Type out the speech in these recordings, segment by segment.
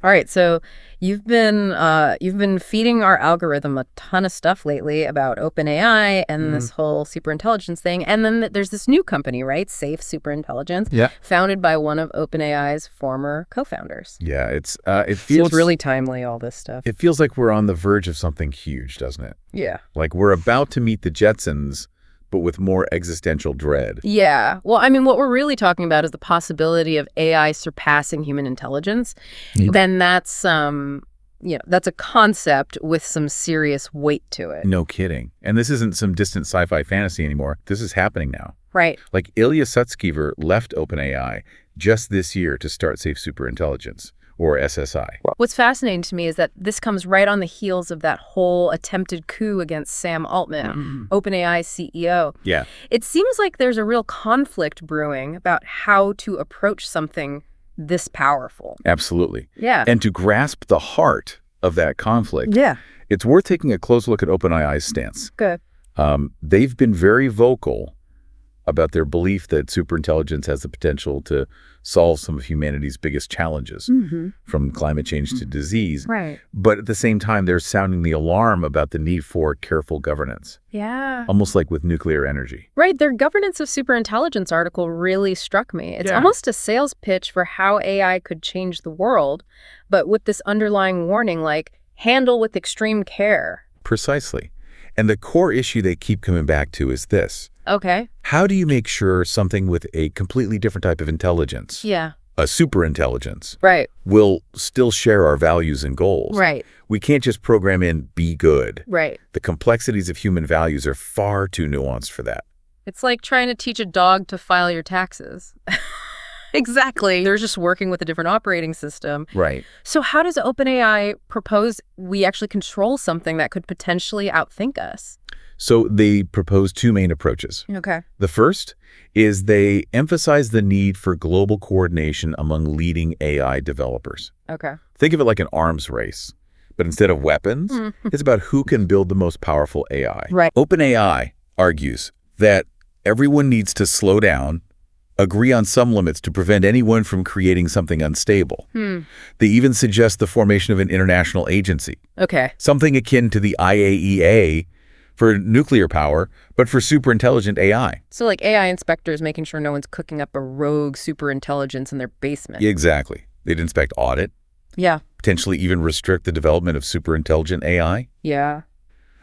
All right, so you've been feeding our algorithm a ton of stuff lately about OpenAI and this whole superintelligence thing, and then there's this new company, right? Safe Superintelligence, founded by one of OpenAI's former co-founders. Yeah, it feels really timely, all this stuff. It feels like we're on the verge of something huge, doesn't it? Yeah. Like we're about to meet the Jetsons, but with more existential dread. Yeah. Well, I mean, what we're really talking about is the possibility of AI surpassing human intelligence. Then that's that's a concept with some serious weight to it. No kidding. And this isn't some distant sci-fi fantasy anymore. This is happening now. Right. Like Ilya Sutskever left OpenAI just this year to start Safe Superintelligence, or SSI. What's fascinating to me is that this comes right on the heels of that whole attempted coup against Sam Altman, OpenAI's CEO. Yeah. It seems like there's a real conflict brewing about how to approach something this powerful. Absolutely. Yeah. And to grasp the heart of that conflict, it's worth taking a close look at OpenAI's stance. Good. They've been very vocal about their belief that superintelligence has the potential to solve some of humanity's biggest challenges, from climate change to disease. Right. But at the same time, they're sounding the alarm about the need for careful governance. Yeah. Almost like with nuclear energy. Right. Their Governance of Superintelligence article really struck me. It's almost a sales pitch for how AI could change the world, but with this underlying warning like, handle with extreme care. Precisely. And the core issue they keep coming back to is this. Okay. How do you make sure something with a completely different type of intelligence, a superintelligence, will still share our values and goals? Right. We can't just program in be good. Right. The complexities of human values are far too nuanced for that. It's like trying to teach a dog to file your taxes. Exactly. They're just working with a different operating system. Right. So how does OpenAI propose we actually control something that could potentially outthink us? So they propose two main approaches. Okay. The first is they emphasize the need for global coordination among leading AI developers. Okay. Think of it like an arms race, but instead of weapons, it's about who can build the most powerful AI. Right. OpenAI argues that everyone needs to slow down, agree on some limits to prevent anyone from creating something unstable. They even suggest the formation of an international agency. Okay. Something akin to the IAEA for nuclear power, but for superintelligent AI. So like AI inspectors making sure no one's cooking up a rogue superintelligence in their basement. Exactly. They'd inspect, audit. Yeah. Potentially even restrict the development of superintelligent AI. Yeah.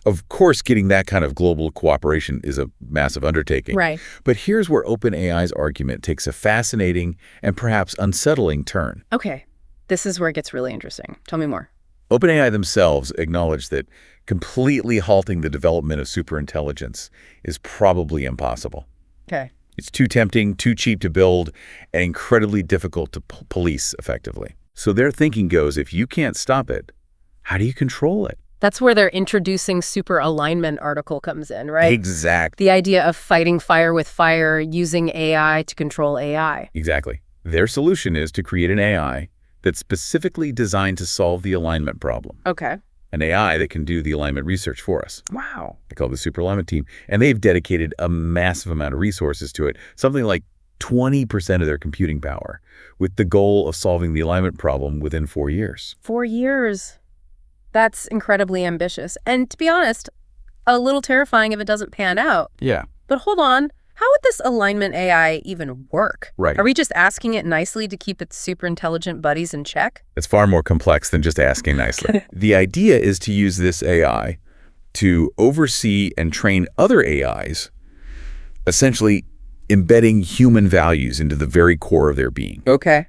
Of course, getting that kind of global cooperation is a massive undertaking. Right. But here's where OpenAI's argument takes a fascinating and perhaps unsettling turn. Okay. This is where it gets really interesting. Tell me more. OpenAI themselves acknowledge that completely halting the development of superintelligence is probably impossible. Okay. It's too tempting, too cheap to build, and incredibly difficult to police effectively. So their thinking goes, if you can't stop it, how do you control it? That's where their introducing superalignment article comes in, right? Exactly. The idea of fighting fire with fire, using AI to control AI. Exactly. Their solution is to create an AI that's specifically designed to solve the alignment problem. Okay. An AI that can do the alignment research for us. Wow. They call it the Superalignment team. And they've dedicated a massive amount of resources to it, something like 20% of their computing power, with the goal of solving the alignment problem within 4 years. 4 years. That's incredibly ambitious. And to be honest, a little terrifying if it doesn't pan out. Yeah. But hold on. How would this alignment AI even work? Right. Are we just asking it nicely to keep its superintelligent buddies in check? It's far more complex than just asking nicely. The idea is to use this AI to oversee and train other AIs, essentially embedding human values into the very core of their being. Okay.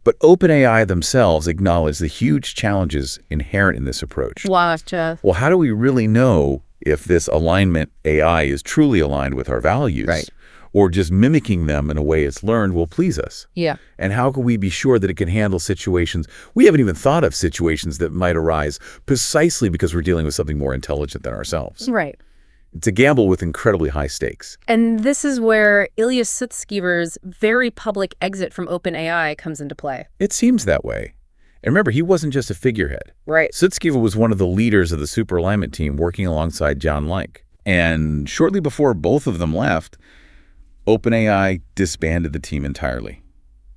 But OpenAI themselves acknowledge the huge challenges inherent in this approach. Gotcha. Well, how do we really know if this alignment AI is truly aligned with our values? Right. Or just mimicking them in a way it's learned will please us? Yeah. And how can we be sure that it can handle situations we haven't even thought of, situations that might arise precisely because we're dealing with something more intelligent than ourselves? Right. It's a gamble with incredibly high stakes. And this is where Ilya Sutskever's very public exit from OpenAI comes into play. It seems that way. And remember, he wasn't just a figurehead. Right. Sutskever was one of the leaders of the Superalignment team working alongside John Like. And shortly before both of them left, OpenAI disbanded the team entirely.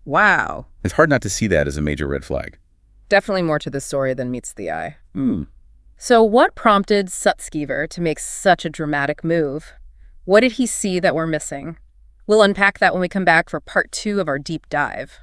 Wow. It's hard not to see that as a major red flag. Definitely more to the story than meets the eye. Hmm. So what prompted Sutskever to make such a dramatic move? What did he see that we're missing? We'll unpack that when we come back for part 2 of our deep dive.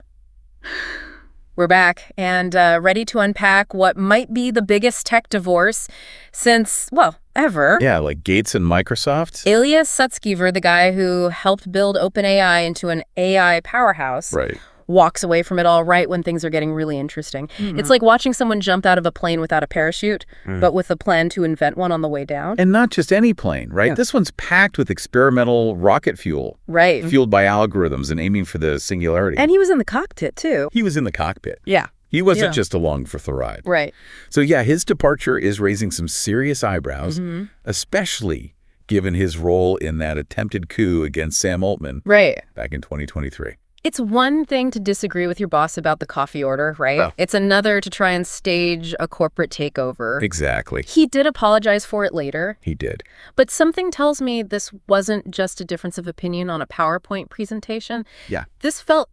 We're back and ready to unpack what might be the biggest tech divorce since, well, ever. Yeah, like Gates and Microsoft. Ilya Sutskever, the guy who helped build OpenAI into an AI powerhouse, Right. walks away from it all right when things are getting really interesting. It's like watching someone jump out of a plane without a parachute, but with a plan to invent one on the way down. And not just any plane, right? Yeah. This one's packed with experimental rocket fuel. Right. Fueled by algorithms and aiming for the singularity. And he was in the cockpit, too. He was in the cockpit. Yeah. He wasn't just along for the ride. Right. So yeah, his departure is raising some serious eyebrows, especially given his role in that attempted coup against Sam Altman Right. back in 2023. It's one thing to disagree with your boss about the coffee order, right? Oh. It's another to try and stage a corporate takeover. Exactly. He did apologize for it later, He did. but something tells me this wasn't just a difference of opinion on a PowerPoint presentation. Yeah. This felt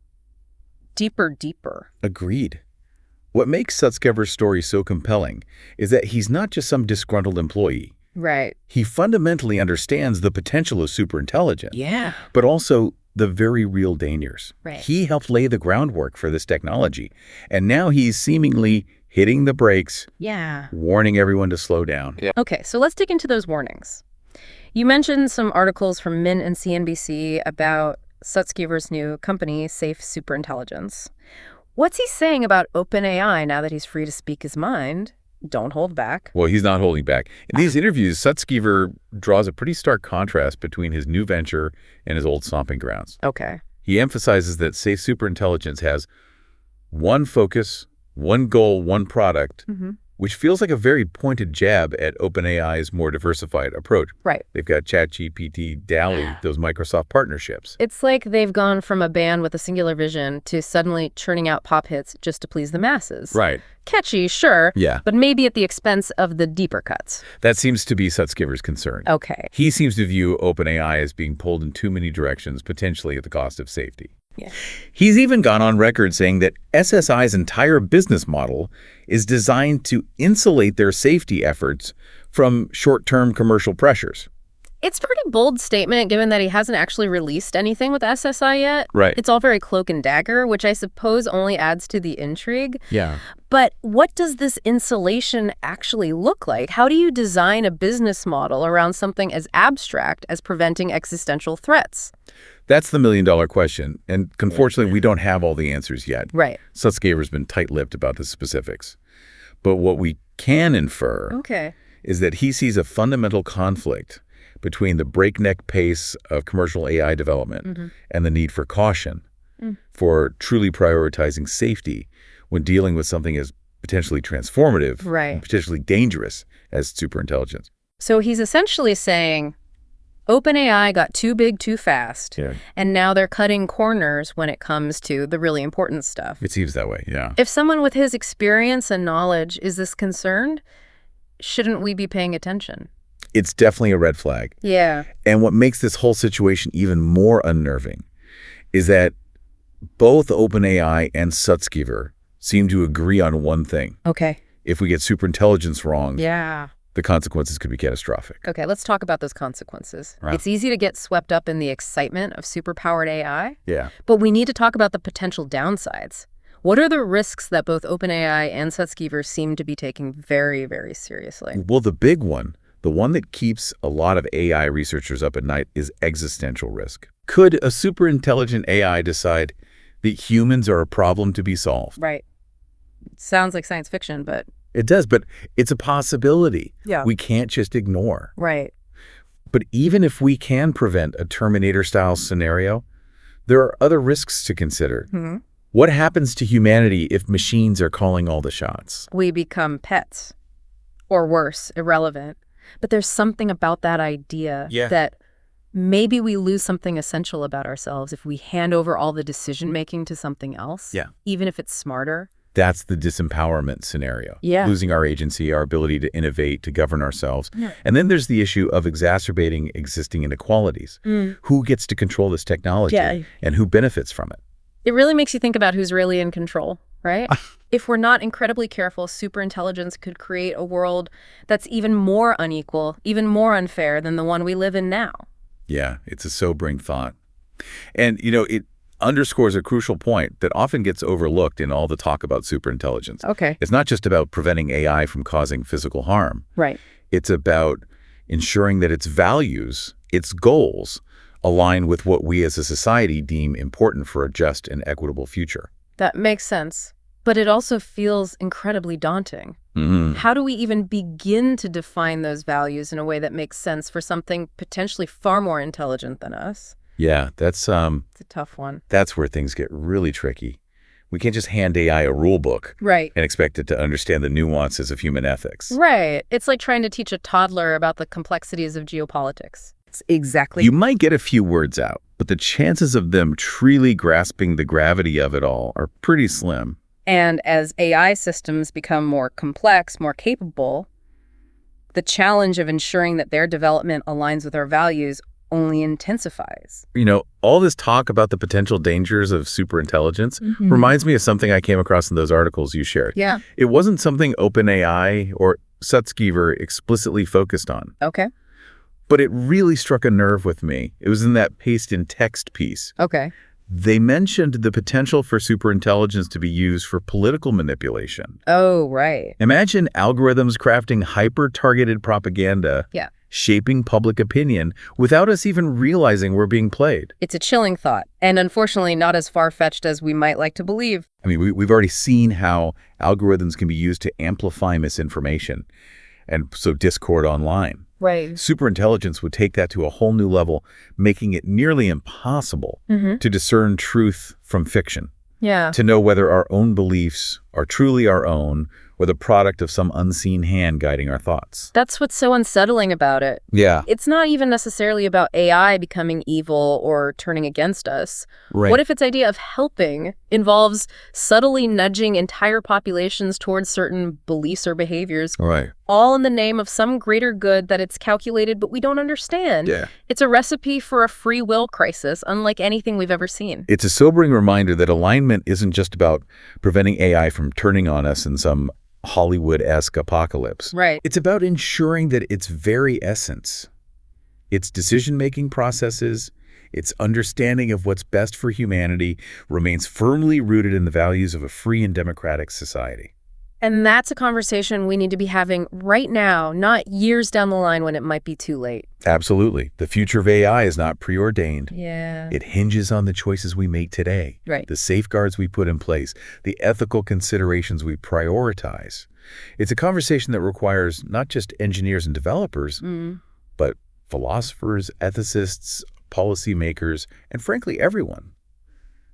deeper. Agreed. What makes Sutskever's story so compelling is that he's not just some disgruntled employee. Right. He fundamentally understands the potential of superintelligence, Yeah. but also the very real dangers. Right. He helped lay the groundwork for this technology, and now he's seemingly hitting the brakes, Yeah. warning everyone to slow down. Yeah. Okay, so let's dig into those warnings. You mentioned some articles from Mint and CNBC about Sutskever's new company, Safe Superintelligence. What's he saying about OpenAI now that he's free to speak his mind? Don't hold back. Well, he's not holding back. In these interviews, Sutskever draws a pretty stark contrast between his new venture and his old stomping grounds. Okay. He emphasizes that Safe Superintelligence has one focus, one goal, one product, which feels like a very pointed jab at OpenAI's more diversified approach. Right. They've got ChatGPT, DALL-E, those Microsoft partnerships. It's like they've gone from a band with a singular vision to suddenly churning out pop hits just to please the masses. Right. Catchy, sure. Yeah. But maybe at the expense of the deeper cuts. That seems to be Sutskever's concern. Okay. He seems to view OpenAI as being pulled in too many directions, potentially at the cost of safety. Yeah. He's even gone on record saying that SSI's entire business model is designed to insulate their safety efforts from short-term commercial pressures. It's a pretty bold statement given that he hasn't actually released anything with SSI yet. Right. It's all very cloak and dagger, which I suppose only adds to the intrigue. Yeah. But what does this insulation actually look like? How do you design a business model around something as abstract as preventing existential threats? That's the million-dollar question, and unfortunately, we don't have all the answers yet. Right. Sutskever's been tight-lipped about the specifics. But what we can infer is that he sees a fundamental conflict between the breakneck pace of commercial AI development and the need for caution for truly prioritizing safety when dealing with something as potentially transformative and potentially dangerous as superintelligence. So he's essentially saying OpenAI got too big too fast, and now they're cutting corners when it comes to the really important stuff. It seems that way, yeah. If someone with his experience and knowledge is this concerned, shouldn't we be paying attention? It's definitely a red flag. Yeah. And what makes this whole situation even more unnerving is that both OpenAI and Sutskever seem to agree on one thing. Okay. If we get superintelligence wrong, Yeah. the consequences could be catastrophic. Okay, let's talk about those consequences. Right. It's easy to get swept up in the excitement of superpowered AI, Yeah. but we need to talk about the potential downsides. What are the risks that both OpenAI and Sutskever seem to be taking very, very seriously? Well, the big one, the one that keeps a lot of AI researchers up at night, is existential risk. Could a superintelligent AI decide that humans are a problem to be solved? Right. Sounds like science fiction, but... It does, but it's a possibility. Yeah. We can't just ignore. Right. But even if we can prevent a Terminator-style scenario, there are other risks to consider. What happens to humanity if machines are calling all the shots? We become pets. Or worse, irrelevant. But there's something about that idea that maybe we lose something essential about ourselves if we hand over all the decision-making to something else, even if it's smarter. That's the disempowerment scenario. Losing our agency, our ability to innovate, to govern ourselves. And then there's the issue of exacerbating existing inequalities. Who gets to control this technology and who benefits from it? It really makes you think about who's really in control. right? If we're not incredibly careful, superintelligence could create a world that's even more unequal, even more unfair than the one we live in now. Yeah, it's a sobering thought. And, it underscores a crucial point that often gets overlooked in all the talk about superintelligence. Okay. It's not just about preventing AI from causing physical harm. Right. It's about ensuring that its values, its goals, align with what we as a society deem important for a just and equitable future. That makes sense. But it also feels incredibly daunting. Mm-hmm. How do we even begin to define those values in a way that makes sense for something potentially far more intelligent than us? Yeah, that's It's a tough one. That's where things get really tricky. We can't just hand AI a rule book Right. and expect it to understand the nuances of human ethics. Right. It's like trying to teach a toddler about the complexities of geopolitics. It's exactly. You might get a few words out, but the chances of them truly grasping the gravity of it all are pretty slim. And as AI systems become more complex, more capable, the challenge of ensuring that their development aligns with our values only intensifies. All this talk about the potential dangers of superintelligence reminds me of something I came across in those articles you shared. Yeah. It wasn't something OpenAI or Sutskever explicitly focused on, Okay. but it really struck a nerve with me. It was in that paste in text piece. Okay. They mentioned the potential for superintelligence to be used for political manipulation. Oh, right. Imagine algorithms crafting hyper-targeted propaganda, Yeah. shaping public opinion without us even realizing we're being played. It's a chilling thought, and unfortunately not as far-fetched as we might like to believe. I mean, we've already seen how algorithms can be used to amplify misinformation and so discord online. Right. Superintelligence would take that to a whole new level, making it nearly impossible to discern truth from fiction, Yeah. to know whether our own beliefs are truly our own or the product of some unseen hand guiding our thoughts. That's what's so unsettling about it. Yeah. It's not even necessarily about AI becoming evil or turning against us. Right. What if its idea of helping involves subtly nudging entire populations towards certain beliefs or behaviors, Right. all in the name of some greater good that it's calculated but we don't understand? Yeah. It's a recipe for a free will crisis, unlike anything we've ever seen. It's a sobering reminder that alignment isn't just about preventing AI from turning on us in some Hollywood-esque apocalypse. Right. It's about ensuring that its very essence, its decision-making processes, its understanding of what's best for humanity remains firmly rooted in the values of a free and democratic society. And that's a conversation we need to be having right now, not years down the line when it might be too late. Absolutely. The future of AI is not preordained. Yeah. It hinges on the choices we make today, Right. the safeguards we put in place, the ethical considerations we prioritize. It's a conversation that requires not just engineers and developers, but philosophers, ethicists, policymakers, and frankly, everyone,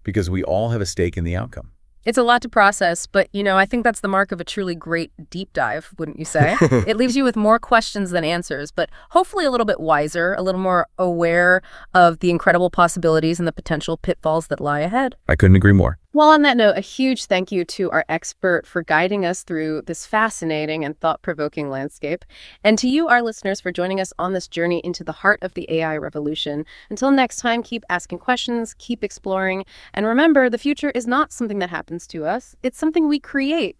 because we all have a stake in the outcome. It's a lot to process, but, I think that's the mark of a truly great deep dive, wouldn't you say? It leaves you with more questions than answers, but hopefully a little bit wiser, a little more aware of the incredible possibilities and the potential pitfalls that lie ahead. I couldn't agree more. Well, on that note, a huge thank you to our expert for guiding us through this fascinating and thought-provoking landscape, and to you, our listeners, for joining us on this journey into the heart of the AI revolution. Until next time, keep asking questions, keep exploring, and remember, the future is not something that happens to us. It's something we create.